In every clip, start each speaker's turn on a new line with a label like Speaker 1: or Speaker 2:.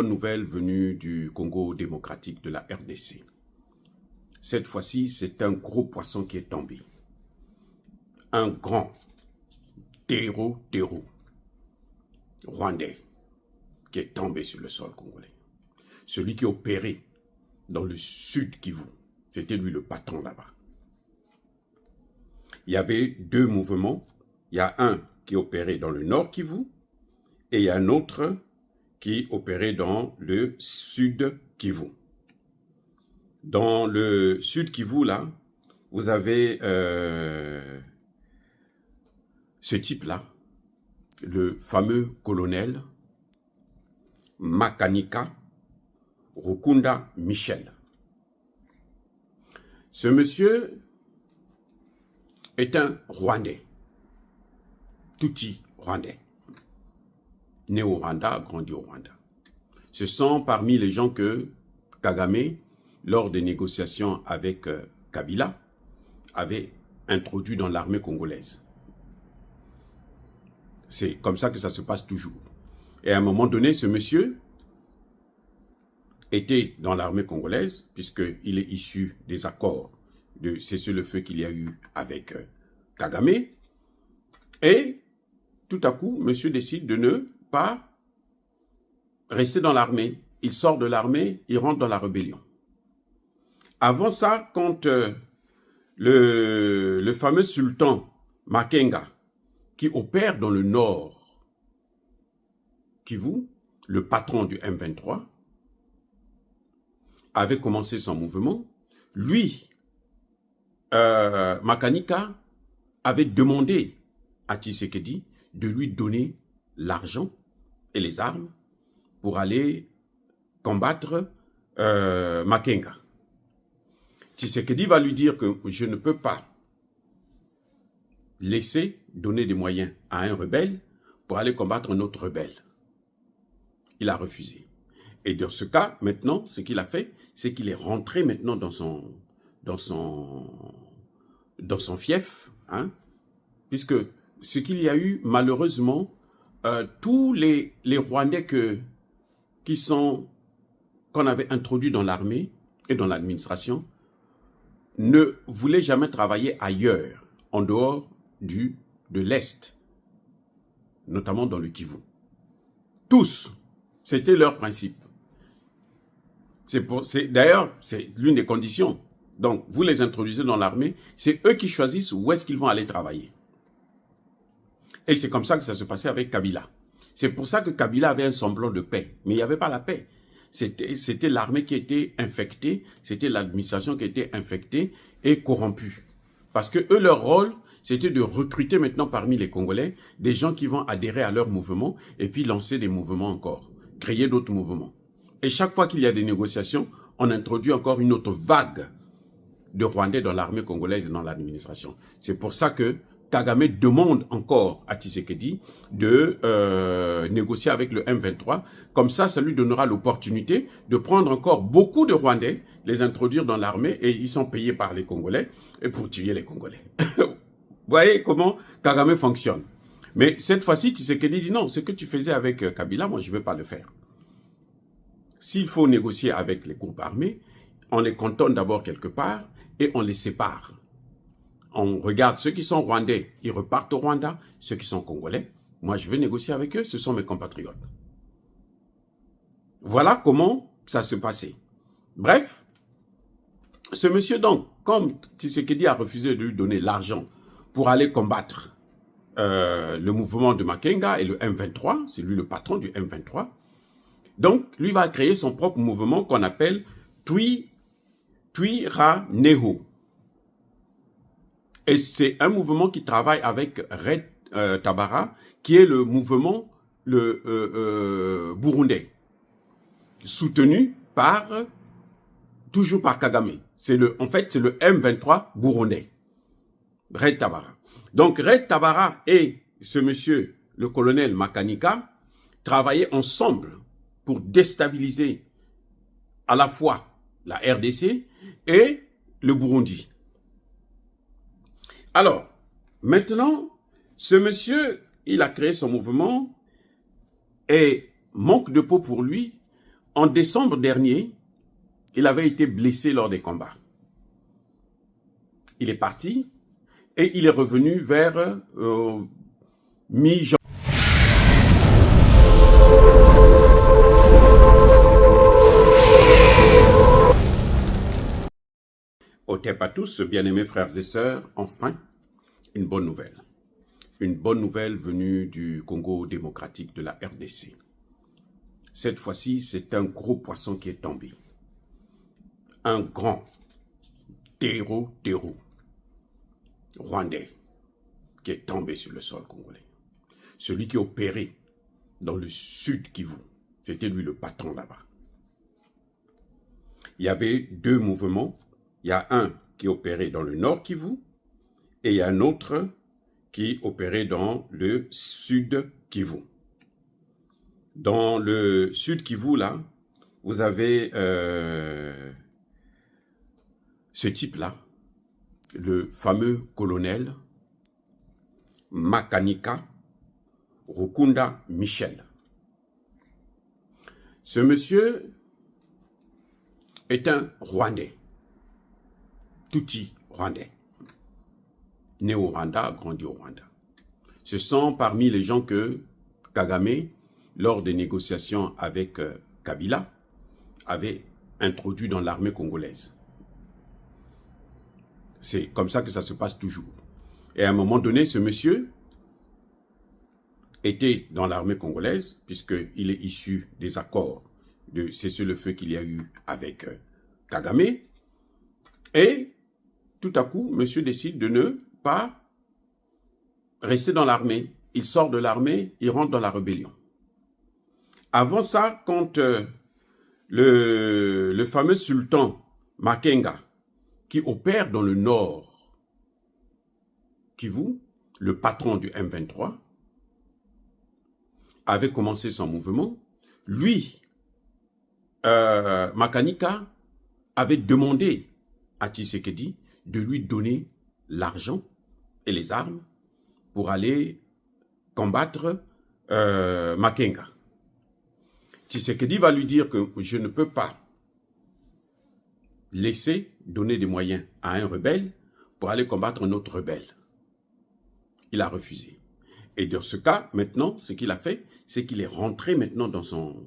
Speaker 1: bonne nouvelle venue du Congo démocratique, de la RDC. Cette fois-ci, c'est un gros poisson qui est tombé. Un grand terreau rwandais qui est tombé sur le sol congolais. Celui qui opérait dans le sud Kivu, c'était lui le patron là-bas. Il y avait deux mouvements. Il y a un qui opérait dans le nord Kivu et il y a un autre qui opérait dans le sud Kivu. Dans le sud Kivu, là, vous avez ce type-là, le fameux colonel Makanika Rukunda Michel. Ce monsieur est un Rwandais, Tutsi Rwandais, né au Rwanda, grandi au Rwanda. Ce sont parmi les gens que Kagame, lors des négociations avec Kabila, avait introduit dans l'armée congolaise. C'est comme ça que ça se passe toujours. Et à un moment donné, ce monsieur était dans l'armée congolaise, puisqu'il est issu des accords de cessez-le-feu qu'il y a eu avec Kagame. Et tout à coup, monsieur décide de ne pas rester dans l'armée. Il sort de l'armée, il rentre dans la rébellion. Avant ça, quand le fameux sultan Makenga, qui opère dans le nord Kivu, le patron du M23, avait commencé son mouvement, lui, Makanika, avait demandé à Tshisekedi de lui donner l'argent et les armes pour aller combattre Makenga. Tshisekedi va lui dire que je ne peux pas laisser donner des moyens à un rebelle pour aller combattre un autre rebelle. Il a refusé. Et dans ce cas, maintenant, ce qu'il a fait, c'est qu'il est rentré maintenant dans son fief, hein, puisque ce qu'il y a eu, malheureusement, tous les Rwandais qu'on avait introduits dans l'armée et dans l'administration ne voulaient jamais travailler ailleurs, en dehors de l'Est, notamment dans le Kivu. Tous, c'était leur principe. D'ailleurs, c'est l'une des conditions. Donc, vous les introduisez dans l'armée, c'est eux qui choisissent où est-ce qu'ils vont aller travailler. Et c'est comme ça que ça se passait avec Kabila. C'est pour ça que Kabila avait un semblant de paix. Mais il n'y avait pas la paix. C'était l'armée qui était infectée, c'était l'administration qui était infectée et corrompue. Parce que eux, leur rôle, c'était de recruter maintenant parmi les Congolais des gens qui vont adhérer à leur mouvement et puis lancer des mouvements encore, créer d'autres mouvements. Et chaque fois qu'il y a des négociations, on introduit encore une autre vague de Rwandais dans l'armée congolaise et dans l'administration. C'est pour ça que Kagame demande encore à Tshisekedi de négocier avec le M23. Comme ça, ça lui donnera l'opportunité de prendre encore beaucoup de Rwandais, les introduire dans l'armée et ils sont payés par les Congolais et pour tuer les Congolais. Vous voyez comment Kagame fonctionne. Mais cette fois-ci, Tshisekedi dit non, ce que tu faisais avec Kabila, moi je ne vais pas le faire. S'il faut négocier avec les groupes armés, on les cantonne d'abord quelque part et on les sépare. On regarde ceux qui sont rwandais, ils repartent au Rwanda. Ceux qui sont congolais, moi je vais négocier avec eux, ce sont mes compatriotes. Voilà comment ça se passait. Bref, ce monsieur donc, comme Tshisekedi a refusé de lui donner l'argent pour aller combattre le mouvement de Makenga et le M23, c'est lui le patron du M23, donc lui va créer son propre mouvement qu'on appelle Twiraneho. Et c'est un mouvement qui travaille avec Red Tabara, qui est le mouvement burundais, soutenu toujours par Kagame. En fait, c'est le M23 burundais, Red Tabara. Donc, Red Tabara et ce monsieur, le colonel Makanika, travaillaient ensemble pour déstabiliser à la fois la RDC et le Burundi. Alors, maintenant, ce monsieur, il a créé son mouvement et manque de peau pour lui, En décembre dernier, il avait été blessé lors des combats. Il est parti et il est revenu vers mi-janvier. Au TEP à tous, bien-aimés frères et sœurs, enfin, une bonne nouvelle. Une bonne nouvelle venue du Congo démocratique de la RDC. Cette fois-ci, c'est un gros poisson qui est tombé. Un grand terreau rwandais qui est tombé sur le sol congolais. Celui qui opérait dans le sud Kivu, c'était lui le patron là-bas. Il y avait deux mouvements. Il y a un qui opérait dans le nord Kivu et il y a un autre qui opérait dans le sud Kivu. Dans le sud Kivu, là, vous avez ce type-là, le fameux colonel Makanika Rukunda Michel. Ce monsieur est un Rwandais, Tutsi Rwandais, né au Rwanda, grandi au Rwanda. Ce sont parmi les gens que Kagame, lors des négociations avec Kabila, avait introduit dans l'armée congolaise. C'est comme ça que ça se passe toujours. Et à un moment donné, ce monsieur était dans l'armée congolaise, puisqu'il est issu des accords de cessez-le-feu qu'il y a eu avec Kagame. Et tout à coup, monsieur décide de ne pas rester dans l'armée. Il sort de l'armée, il rentre dans la rébellion. Avant ça, quand le fameux sultan Makenga, qui opère dans le nord Kivu, le patron du M23, avait commencé son mouvement, lui, Makanika, avait demandé à Tshisekedi de lui donner l'argent et les armes pour aller combattre Makenga. Tshisekedi va lui dire que je ne peux pas laisser donner des moyens à un rebelle pour aller combattre un autre rebelle. Il a refusé. Et dans ce cas, maintenant, ce qu'il a fait, c'est qu'il est rentré maintenant dans son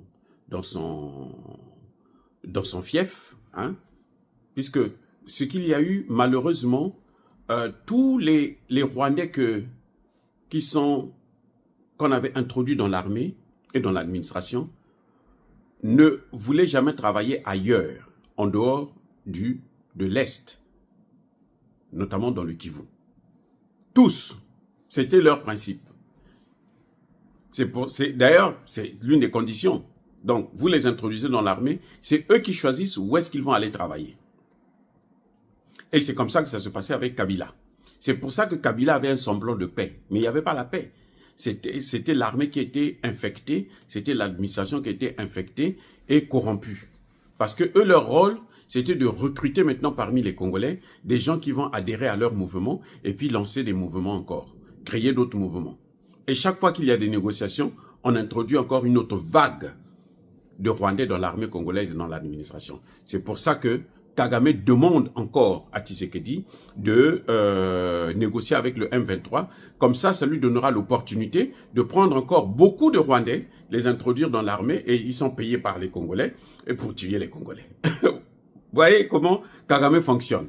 Speaker 1: fief, hein, puisque ce qu'il y a eu, malheureusement, tous les Rwandais qu'on avait introduits dans l'armée et dans l'administration ne voulaient jamais travailler ailleurs, en dehors de l'Est, notamment dans le Kivu. Tous, c'était leur principe. D'ailleurs, c'est l'une des conditions. Donc, vous les introduisez dans l'armée, c'est eux qui choisissent où est-ce qu'ils vont aller travailler. Et c'est comme ça que ça se passait avec Kabila. C'est pour ça que Kabila avait un semblant de paix. Mais il n'y avait pas la paix. C'était l'armée qui était infectée, c'était l'administration qui était infectée et corrompue. Parce que eux, leur rôle, c'était de recruter maintenant parmi les Congolais des gens qui vont adhérer à leur mouvement et puis lancer des mouvements encore, créer d'autres mouvements. Et chaque fois qu'il y a des négociations, on introduit encore une autre vague de Rwandais dans l'armée congolaise et dans l'administration. C'est pour ça que Kagame demande encore à Tshisekedi de négocier avec le M23. Comme ça, ça lui donnera l'opportunité de prendre encore beaucoup de Rwandais, les introduire dans l'armée et ils sont payés par les Congolais et pour tuer les Congolais. Vous voyez comment Kagame fonctionne.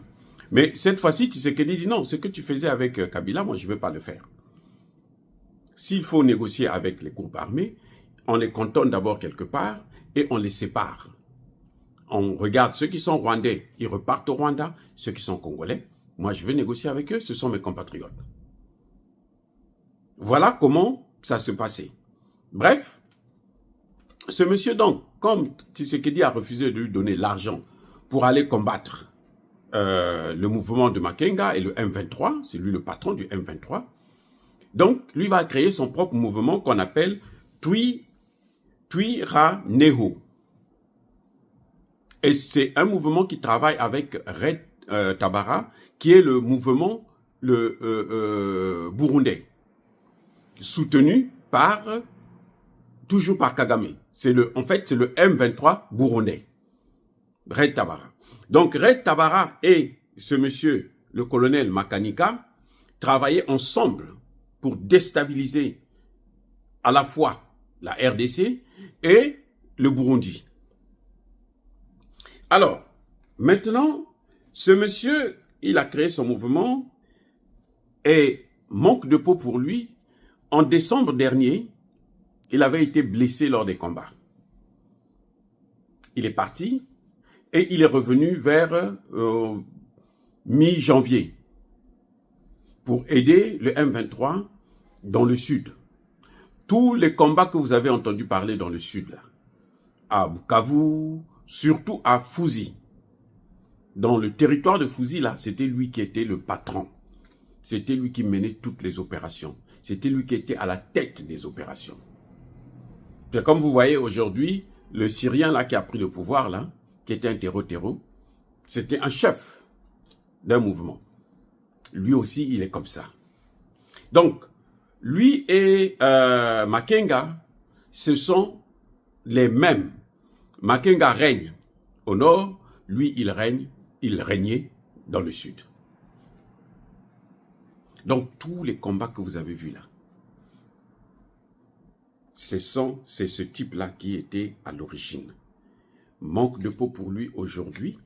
Speaker 1: Mais cette fois-ci, Tshisekedi dit non, ce que tu faisais avec Kabila, moi je ne vais pas le faire. S'il faut négocier avec les groupes armés, on les cantonne d'abord quelque part et on les sépare. On regarde ceux qui sont rwandais, ils repartent au Rwanda. Ceux qui sont congolais, moi je vais négocier avec eux, ce sont mes compatriotes. Voilà comment ça se passait. Bref, ce monsieur donc, comme Tshisekedi a refusé de lui donner l'argent pour aller combattre le mouvement de Makenga et le M23, c'est lui le patron du M23, donc lui va créer son propre mouvement qu'on appelle Twiraneho. Et c'est un mouvement qui travaille avec Red Tabara, qui est le mouvement burundais, soutenu par toujours par Kagame. En fait, c'est le M23 burundais. Red Tabara. Donc, Red Tabara et ce monsieur, le colonel Makanika, travaillaient ensemble pour déstabiliser à la fois la RDC et le Burundi. Alors, maintenant, ce monsieur, il a créé son mouvement et manque de peau pour lui. En décembre dernier, il avait été blessé lors des combats. Il est parti et il est revenu vers mi-janvier pour aider le M23 dans le sud. Tous les combats que vous avez entendu parler dans le sud, là, à Bukavu, surtout à Fouzi, dans le territoire de Fouzi, là, c'était lui qui était le patron. C'était lui qui menait toutes les opérations. C'était lui qui était à la tête des opérations. C'est comme vous voyez aujourd'hui, le Syrien là qui a pris le pouvoir, là, qui était un terreau, c'était un chef d'un mouvement. Lui aussi, il est comme ça. Donc, lui et Makenga, ce sont les mêmes. Makenga règne au nord, lui, il régnait dans le sud. Donc, tous les combats que vous avez vus là, c'est ce type-là qui était à l'origine. Manque de peau pour lui aujourd'hui,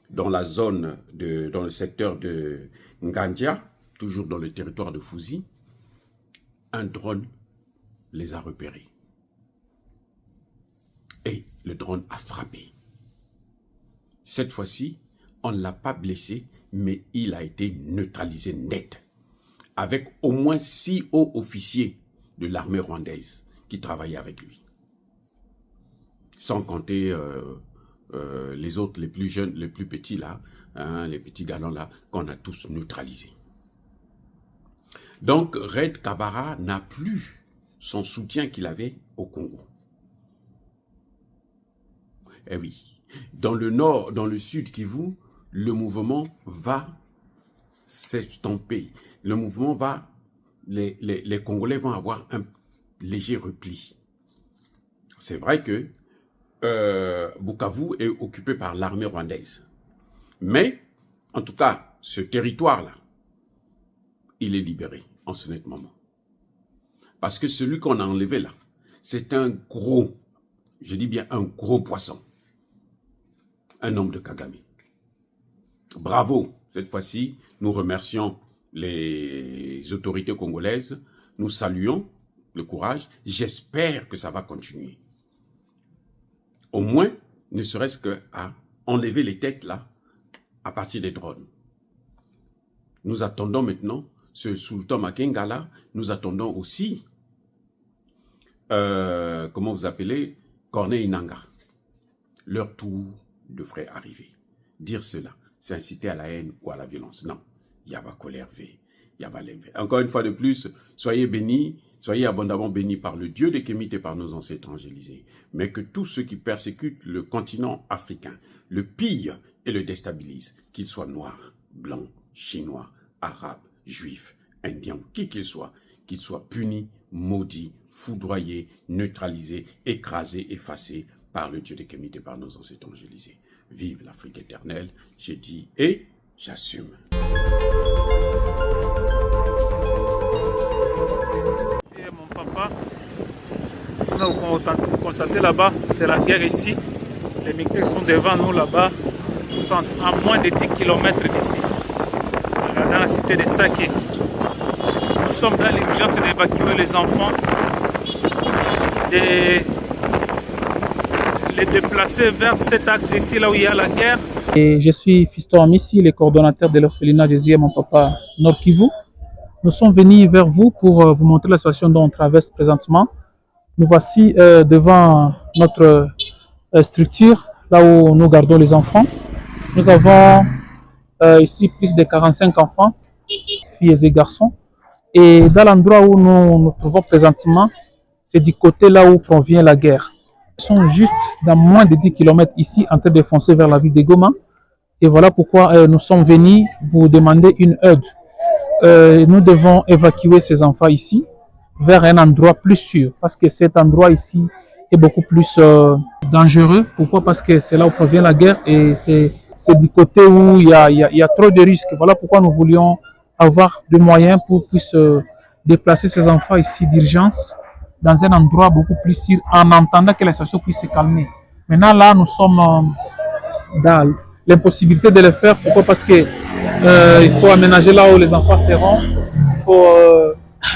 Speaker 1: dans la zone, dans le secteur de Ngandia, toujours dans le territoire de Fouzi, un drone les a repérés. Et le drone a frappé. Cette fois-ci, on ne l'a pas blessé, mais il a été neutralisé net. Avec au moins 6 hauts officiers de l'armée rwandaise qui travaillaient avec lui. Sans compter les autres, les plus jeunes, les plus petits là, hein, les petits galons là, qu'on a tous neutralisés. Donc, Red Tabara n'a plus son soutien qu'il avait au Congo. Eh oui, dans le nord, dans le sud Kivu, le mouvement va s'estomper. Le mouvement va, les Congolais vont avoir un léger repli. C'est vrai que Bukavu est occupé par l'armée rwandaise. Mais, en tout cas, ce territoire-là, il est libéré en ce net moment. Parce que celui qu'on a enlevé là, c'est un gros, je dis bien un gros poisson. Un homme de Kagame. Bravo, cette fois-ci, nous remercions les autorités congolaises. Nous saluons le courage. J'espère que ça va continuer. Au moins, ne serait-ce qu'à enlever les têtes là, à partir des drones. Nous attendons maintenant ce Sultan Makenga là, nous attendons aussi, comment vous appelez, Corneille Nangaa. Leur tour devrait arriver. Dire cela, c'est inciter à la haine ou à la violence. Non, il y a pas colère, il y a pas l'envers. Encore une fois de plus, soyez bénis, soyez abondamment bénis par le Dieu des Kémites et par nos ancêtres angélisés. Mais que tous ceux qui persécutent le continent africain, le pillent et le déstabilisent, qu'ils soient noirs, blancs, chinois, arabes, juifs, indiens, qui qu'ils soient punis, maudits, foudroyés, neutralisés, écrasés, effacés par le Dieu des Kémites et par nos ancêtres angélisés. Vive l'Afrique éternelle, j'ai dit et j'assume.
Speaker 2: Mon papa, vous constatez là-bas, c'est la guerre ici. Les militaires sont devant nous là-bas, ils sont à moins de 10 km d'ici, dans la cité de Saké. Nous sommes dans l'urgence d'évacuer les enfants, de les déplacer vers cet axe ici, là où il y a la guerre.
Speaker 3: Et je suis Fiston Amissi, le coordonnateur de l'orphelinat Jésus et mon papa Nord Kivu. Nous sommes venus vers vous pour vous montrer la situation dont on traverse présentement. Nous voici devant notre structure, là où nous gardons les enfants. Nous avons ici plus de 45 enfants, filles et garçons. Et dans l'endroit où nous nous trouvons présentement, c'est du côté là où provient la guerre. Ils sont juste dans moins de 10 km ici, en train de foncer vers la ville de Goma. Et voilà pourquoi nous sommes venus vous demander une aide. Nous devons évacuer ces enfants ici vers un endroit plus sûr. Parce que cet endroit ici est beaucoup plus dangereux. Pourquoi? Parce que c'est là où provient la guerre et c'est du côté où il y a trop de risques. Voilà pourquoi nous voulions avoir des moyens pour puisse déplacer ces enfants ici d'urgence dans un endroit beaucoup plus sûr en attendant que la situation puisse se calmer. Maintenant, là, nous sommes dans l'impossibilité de le faire. Pourquoi? Parce que il faut aménager là où les enfants seront. Il faut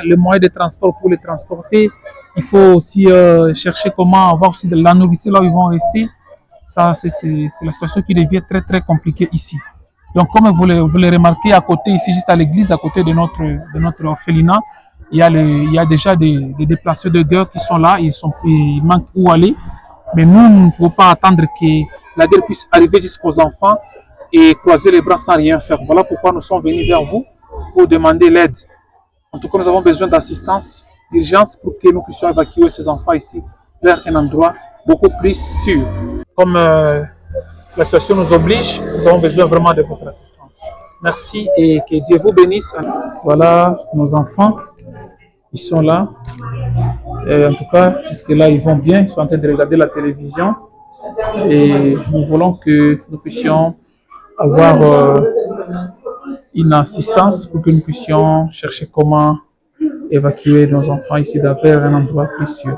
Speaker 3: le moyen de transport pour les transporter. Il faut aussi chercher comment avoir aussi de la nourriture là où ils vont rester. Ça, c'est la situation qui devient très très compliquée ici. Donc, comme vous le remarquez à côté, ici, juste à l'église, à côté de notre orphelinat, il y a déjà des déplacés de guerre qui sont là, ils manquent où aller. Mais nous ne pouvons pas attendre que la guerre puisse arriver jusqu'aux enfants et croiser les bras sans rien faire. Voilà pourquoi nous sommes venus vers vous pour demander l'aide. En tout cas, nous avons besoin d'assistance, d'urgence pour que nous puissions évacuer ces enfants ici vers un endroit beaucoup plus sûr. Comme la situation nous oblige, nous avons besoin vraiment de votre assistance. Merci et que Dieu vous bénisse. Voilà nos enfants, ils sont là. Et en tout cas, jusque-là, ils vont bien, ils sont en train de regarder la télévision. Et nous voulons que nous puissions avoir une assistance pour que nous puissions chercher comment évacuer nos enfants ici vers un endroit plus sûr.